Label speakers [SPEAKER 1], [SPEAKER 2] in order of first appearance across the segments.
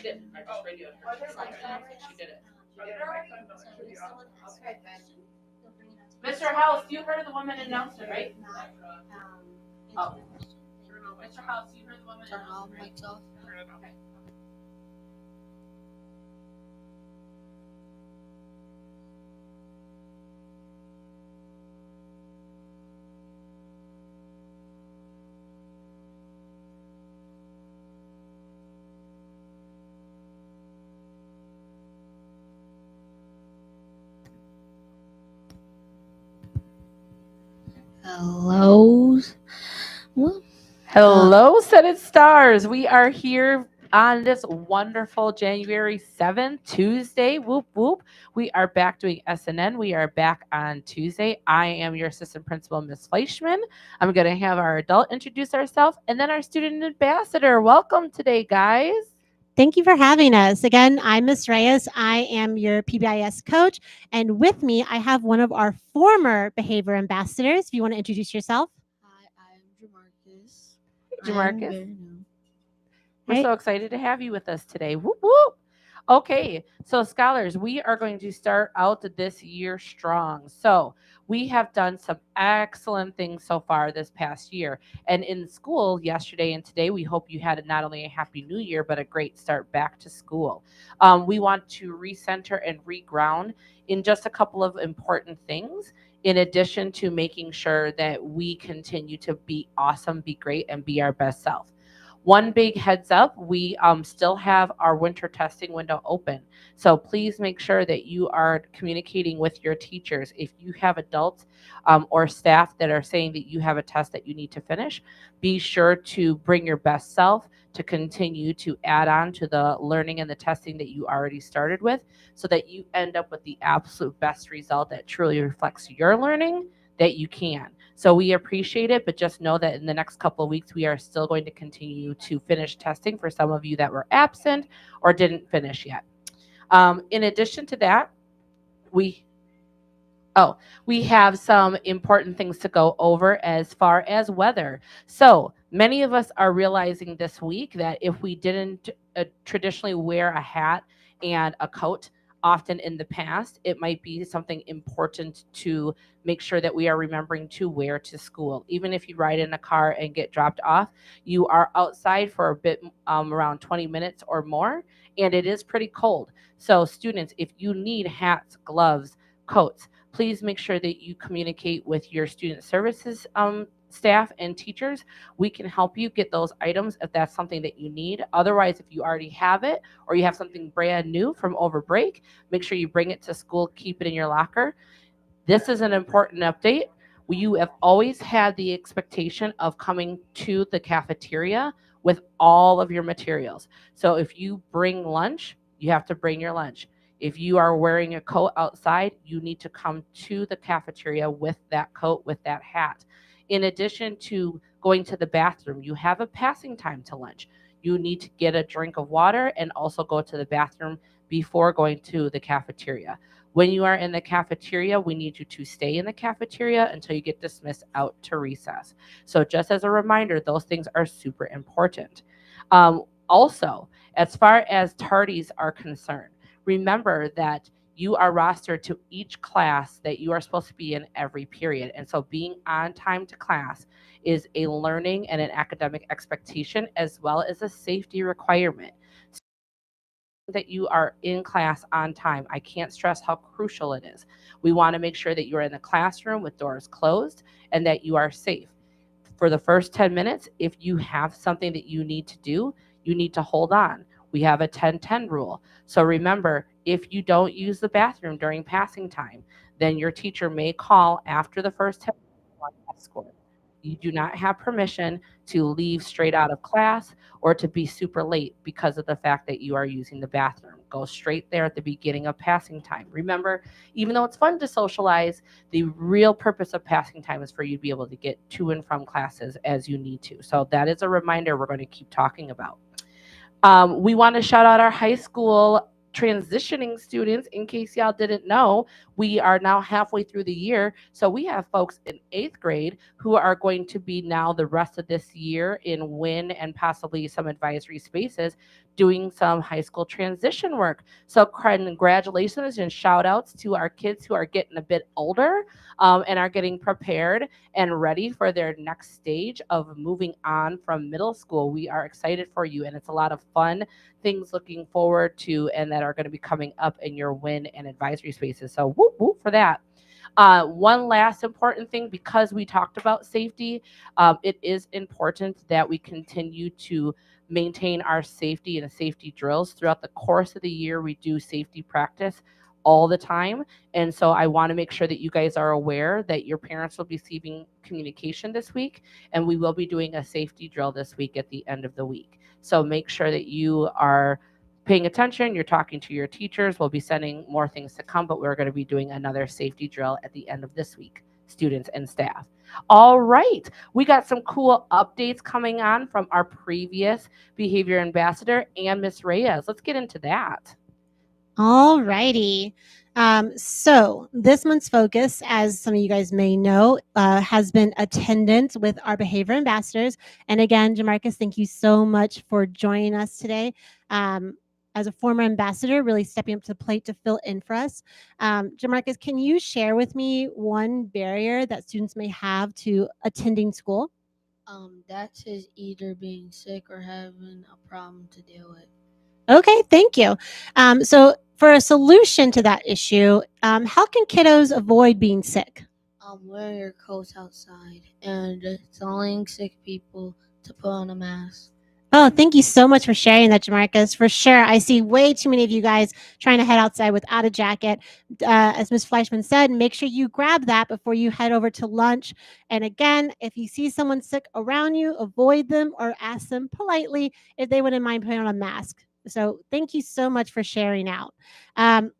[SPEAKER 1] did. I just radioed her. She did it. Mr. House, you heard the woman announcement, right? Oh. Mr. House, you heard the woman announcement, right? Okay.
[SPEAKER 2] Hello. Well,
[SPEAKER 1] Hello, Sennett Stars. We are here on this wonderful January 7th, Tuesday. Whoop, whoop. We are back doing SNN. We are back on Tuesday. I am your assistant principal, Ms. Fleischman. I'm going to have our adult introduce ourselves and then our student ambassador. Welcome today, guys.
[SPEAKER 2] thank you for having us. Again, I'm Ms. Reyes. I am your PBIS coach. And with me, I have one of our former behavior ambassadors. If you want to introduce yourself.
[SPEAKER 3] Hi, I'm Jamarcus.
[SPEAKER 1] Jamarcus. We're
[SPEAKER 2] Right.
[SPEAKER 1] so excited to have you with us today. Whoop, whoop. Okay, so scholars, we are going to start out this year strong. So we have done some excellent things so far this past year. And in school yesterday and today, we hope you had not only a happy new year, but a great start back to school. We want to recenter and reground in just a couple of important things, in addition to making sure that we continue to be awesome, be great, and be our best self. One big heads up, we still have our winter testing window open. So please make sure that you are communicating with your teachers. If you have adults or staff that are saying that you have a test that you need to finish, be sure to bring your best self to continue to add on to the learning and the testing that you already started with so that you end up with the absolute best result that truly reflects your learning that you can. So we appreciate it, but just know that in the next couple of weeks, we are still going to continue to finish testing for some of you that were absent or didn't finish yet. In addition to that, we have some important things to go over as far as weather. So many of us are realizing this week that if we didn't traditionally wear a hat and a coat often in the past, it might be something important to make sure that we are remembering to wear to school. Even if you ride in a car and get dropped off, you are outside for a bit around 20 minutes or more, and it is pretty cold. So students, if you need hats, gloves, coats, please make sure that you communicate with your student services staff and teachers. We can help you get those items if that's something that you need. Otherwise, if you already have it or you have something brand new from over break, make sure you bring it to school, keep it in your locker. This is an important update. You have always had the expectation of coming to the cafeteria with all of your materials. So if you bring lunch, you have to bring your lunch. If you are wearing a coat outside, you need to come to the cafeteria with that coat, with that hat. In addition to going to the bathroom, you have a passing time to lunch. You need to get a drink of water and also go to the bathroom before going to the cafeteria. When you are in the cafeteria, we need you to stay in the cafeteria until you get dismissed out to recess. So just as a reminder, those things are super important. Also, as far as tardies are concerned, remember that you are rostered to each class that you are supposed to be in every period. And so being on time to class is a learning and an academic expectation as well as a safety requirement. That you are in class on time. I can't stress how crucial it is. We want to make sure that you're in the classroom with doors closed and that you are safe. For the first 10 minutes, if you have something that you need to do, you need to hold on. We have a 10-10 rule. So remember, if you don't use the bathroom during passing time, then your teacher may call after the first 10 minutes escort. You do not have permission to leave straight out of class or to be super late because of the fact that you are using the bathroom. Go straight there at the beginning of passing time. Remember, even though it's fun to socialize, the real purpose of passing time is for you to be able to get to and from classes as you need to. So that is a reminder we're going to keep talking about. We want to shout out our high school transitioning students, in case y'all didn't know, we are now halfway through the year. So we have folks in 8th grade who are going to be now the rest of this year in WIN and possibly some advisory spaces doing some high school transition work. So congratulations and shout outs to our kids who are getting a bit older and are getting prepared and ready for their next stage of moving on from middle school. We are excited for you, and it's a lot of fun things looking forward to and that are going to be coming up in your WIN and advisory spaces. So whoop whoop for that. One last important thing, because we talked about safety, it is important that we continue to maintain our safety and safety drills throughout the course of the year. We do safety practice all the time. And so I want to make sure that you guys are aware that your parents will be receiving communication this week, and we will be doing a safety drill this week at the end of the week. So make sure that you are paying attention, you're talking to your teachers. We'll be sending more things to come, but we're going to be doing another safety drill at the end of this week, students and staff. All right, we got some cool updates coming on from our previous behavior ambassador and Miss Reyes. Let's get into that.
[SPEAKER 2] All righty. So this month's focus, as some of you guys may know, has been attendance with our behavior ambassadors. And again, Jamarcus, thank you so much for joining us today. As a former ambassador, really stepping up to the plate to fill in for us. Jamarcus, can you share with me one barrier that students may have to attending school?
[SPEAKER 3] That's his either being sick or having a problem to deal with.
[SPEAKER 2] Okay, thank you. So for a solution to that issue, how can kiddos avoid being sick?
[SPEAKER 3] Wear your coats outside and telling sick people to put on a mask.
[SPEAKER 2] Oh, thank you so much for sharing that, Jamarcus. For sure, I see way too many of you guys trying to head outside without a jacket. As Ms. Fleischman said, make sure you grab that before you head over to lunch. And again, if you see someone sick around you, avoid them or ask them politely if they wouldn't mind putting on a mask. So thank you so much for sharing out.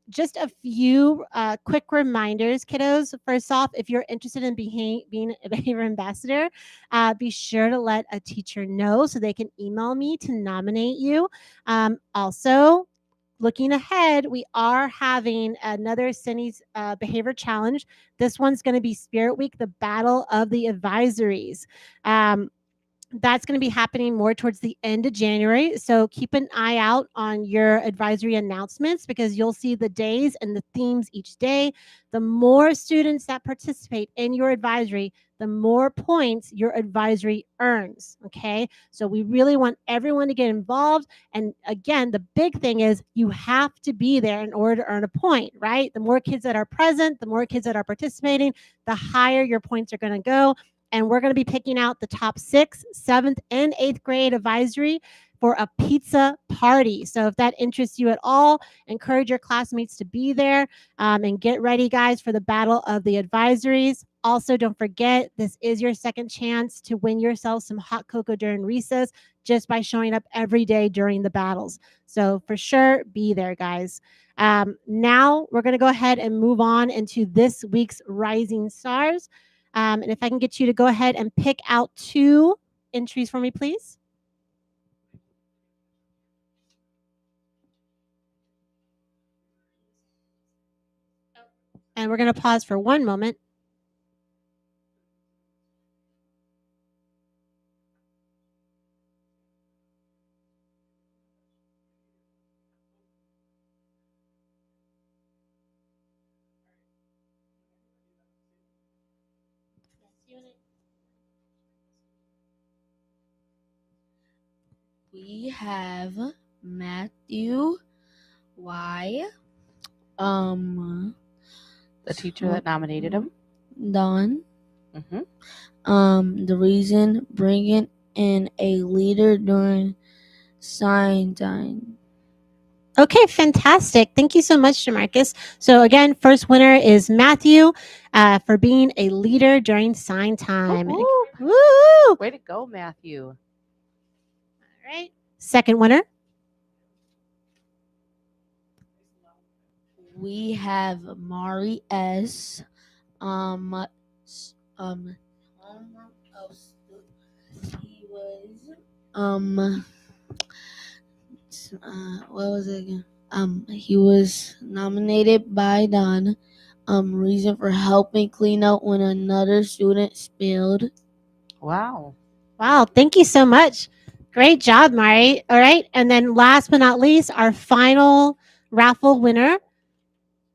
[SPEAKER 2] Just a few quick reminders, kiddos. First off, if you're interested in being a behavior ambassador, be sure to let a teacher know so they can email me to nominate you. Also, looking ahead, we are having another Cindy's Behavior Challenge. This one's going to be Spirit Week, the Battle of the Advisories. That's going to be happening more towards the end of January. So keep an eye out on your advisory announcements because you'll see the days and the themes each day. The more students that participate in your advisory, the more points your advisory earns. Okay. So we really want everyone to get involved. And again, the big thing is you have to be there in order to earn a point, right? The more kids that are present, the more kids that are participating, the higher your points are going to go. And we're going to be picking out the top 6th, 7th, and 8th grade advisory for a pizza party. So if that interests you at all, encourage your classmates to be there and get ready, guys, for the battle of the advisories. Also, don't forget, this is your second chance to win yourself some hot cocoa during recess just by showing up every day during the battles. So for sure, be there, guys. Now we're going to go ahead and move on into this week's Rising Stars. And if I can get you to go ahead and pick out 2 entries for me, please. And we're going to pause for one moment.
[SPEAKER 3] We have Matthew Y.
[SPEAKER 1] The teacher that nominated him.
[SPEAKER 3] Don.
[SPEAKER 1] Mm-hmm.
[SPEAKER 3] The reason bringing in a leader during sign time.
[SPEAKER 2] Okay, fantastic. Thank you so much, Jamarcus. So again, first winner is Matthew for being a leader during sign time.
[SPEAKER 1] Woo! Way to go, Matthew.
[SPEAKER 2] All right. Second winner.
[SPEAKER 3] We have Mari S. He was what was it again? He was nominated by Don. Reason for helping clean up when another student spilled.
[SPEAKER 1] Wow.
[SPEAKER 2] Wow, thank you so much. Great job, Mari. All right. And then last but not least, our final raffle winner.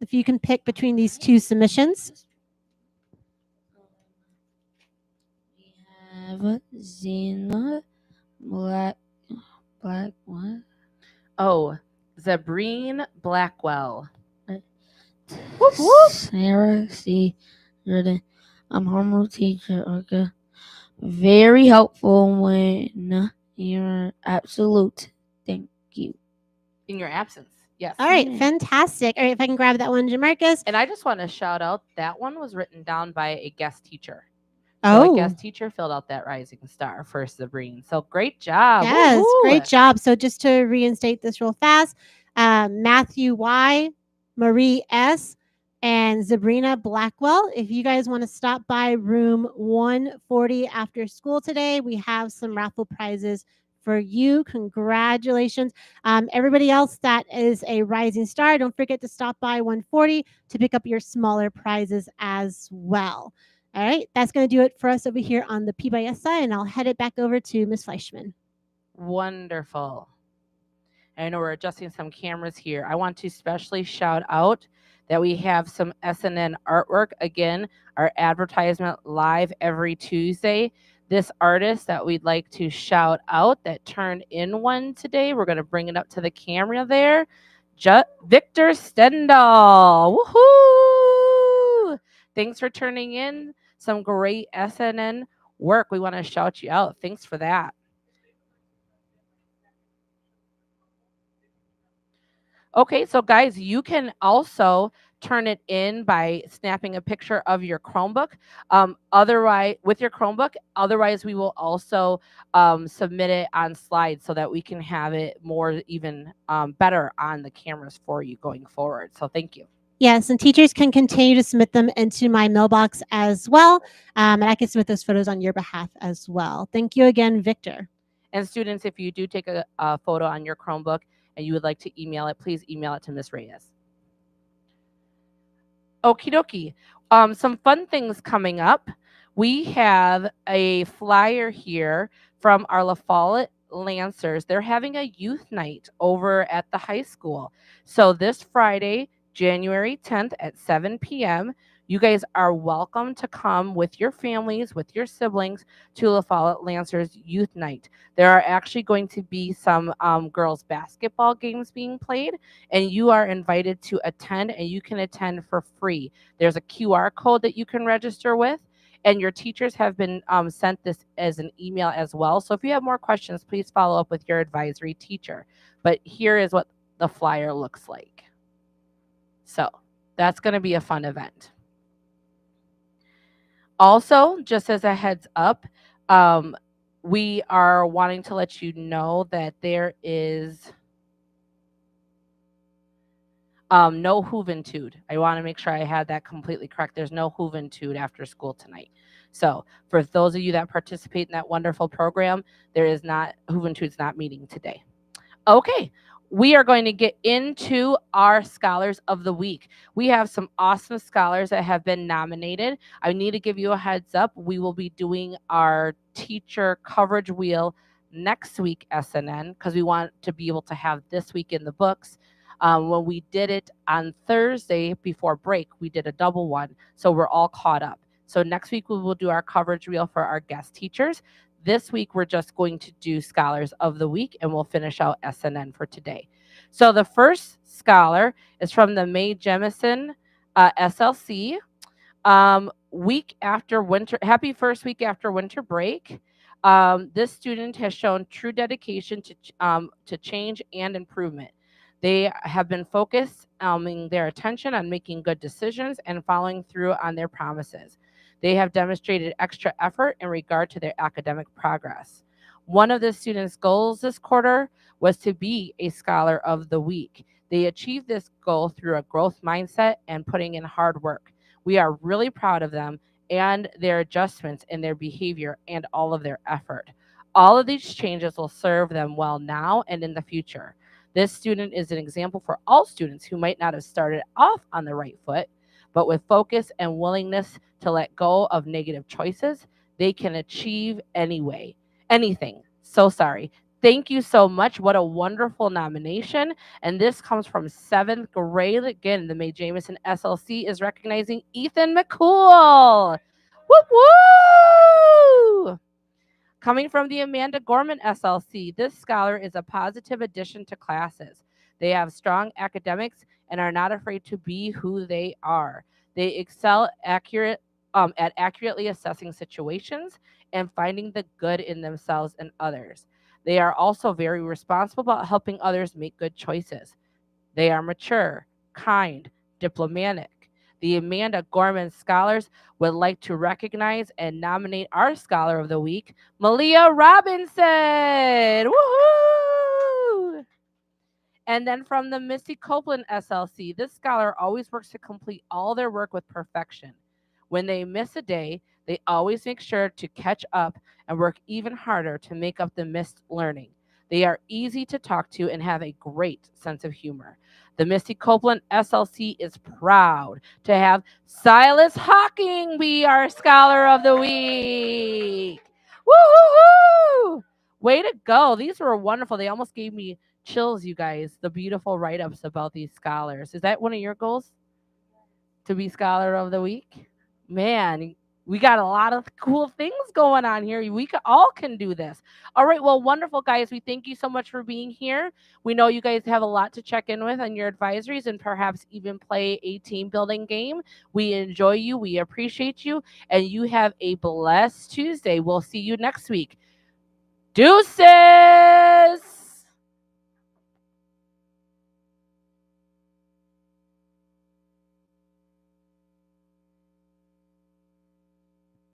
[SPEAKER 2] If you can pick between these two submissions.
[SPEAKER 3] We have Zena Black what?
[SPEAKER 1] Oh, Zabrine Blackwell. Whoop, whoop.
[SPEAKER 3] Sarah C. Jordan. I'm home rule teacher. Okay. Very helpful when you're absolute. Thank you.
[SPEAKER 1] In your absence. Yes.
[SPEAKER 2] All right,
[SPEAKER 3] Yeah.
[SPEAKER 2] fantastic. All right, if I can grab that one, Jamarcus.
[SPEAKER 1] And I just want to shout out that one was written down by a guest teacher. So a
[SPEAKER 2] Oh,
[SPEAKER 1] guest teacher filled out that rising star for Sabrine. So great job.
[SPEAKER 2] yes,
[SPEAKER 1] Woohoo.
[SPEAKER 2] great job. So just to reinstate this real fast, Matthew Y, Marie S, and Sabrina Blackwell. If you guys want to stop by room 140 after school today, we have some raffle prizes for you. Congratulations. Everybody else that is a rising star, don't forget to stop by 140 to pick up your smaller prizes as well. All right, that's going to do it for us over here on the P by S side, and I'll head it back over to Miss Fleischman.
[SPEAKER 1] Wonderful. I know we're adjusting some cameras here. I want to specially shout out that we have some SNN artwork. Again, our advertisement live every Tuesday. This artist that we'd like to shout out that turned in one today, we're going to bring it up to the camera there. Victor Stendal. Woohoo! Thanks for turning in some great SNN work. We want to shout you out. Thanks for that. Okay, so guys, you can also turn it in by snapping a picture of your Chromebook. Otherwise, with your Chromebook, otherwise we will also submit it on slides so that we can have it more even better on the cameras for you going forward. So thank you.
[SPEAKER 2] Yes, and teachers can continue to submit them into my mailbox as well, and I can submit those photos on your behalf as well. Thank you again, Victor.
[SPEAKER 1] And students, if you do take a photo on your Chromebook and you would like to email it, please email it to Ms. Reyes. Okie dokie. Some fun things coming up. We have a flyer here from our La Follette Lancers. They're having a youth night over at the high school. So this Friday, January 10th at 7 p.m., you guys are welcome to come with your families, with your siblings to La Follette Lancers Youth Night. There are actually going to be some girls' basketball games being played, and you are invited to attend, and you can attend for free. There's a QR code that you can register with, and your teachers have been sent this as an email as well. So if you have more questions, please follow up with your advisory teacher. But here is what the flyer looks like. So that's going to be a fun event. Also, just as a heads up, we are wanting to let you know that there is no Juventude. I want to make sure I had that completely correct. There's no Juventude after school tonight. So for those of you that participate in that wonderful program, there is not, Juventude's not meeting today. Okay, we are going to get into our Scholars of the Week. We have some awesome scholars that have been nominated. I need to give you a heads up. We will be doing our teacher coverage wheel next week, SNN, because we want to be able to have this week in the books. When we did it on Thursday before break, we did a double one. So we're all caught up. So next week, we will do our coverage reel for our guest teachers. This week, we're just going to do Scholars of the Week, and we'll finish out SNN for today. So the first scholar is from the Mae Jemison SLC. Week after winter, happy first week after winter break. This student has shown true dedication to change and improvement. They have been focused their attention on making good decisions and following through on their promises. They have demonstrated extra effort in regard to their academic progress. One of the students' goals this quarter was to be a Scholar of the Week. They achieved this goal through a growth mindset and putting in hard work. We are really proud of them and their adjustments in their behavior and all of their effort. All of these changes will serve them well now and in the future. This student is an example for all students who might not have started off on the right foot, but with focus and willingness to let go of negative choices, they can achieve anything. So sorry. Thank you so much. What a wonderful nomination. And this comes from 7th grade. Again, the Mae Jameson SLC is recognizing Ethan McCool. Woo woo! Coming from the Amanda Gorman SLC, this scholar is a positive addition to classes. They have strong academics and are not afraid to be who they are. They excel at accurately assessing situations and finding the good in themselves and others. They are also very responsible about helping others make good choices. They are mature, kind, diplomatic. The Amanda Gorman Scholars would like to recognize and nominate our Scholar of the Week, Malia Robinson. Woohoo! And then from the Missy Copeland SLC, this scholar always works to complete all their work with perfection. When they miss a day, they always make sure to catch up and work even harder to make up the missed learning. They are easy to talk to and have a great sense of humor. The Missy Copeland SLC is proud to have Silas Hawking be our Scholar of the Week. Woo-hoo-hoo! Way to go. These were wonderful. They almost gave me chills, you guys, the beautiful write-ups about these scholars. Is that one of your goals? To be Scholar of the Week? Man, we got a lot of cool things going on here. All can do this. All right, well, wonderful, guys. We thank you so much for being here. We know you guys have a lot to check in with on your advisories and perhaps even play a team building game. We enjoy you. We appreciate you. And you have a blessed Tuesday. We'll see you next week. Deuces!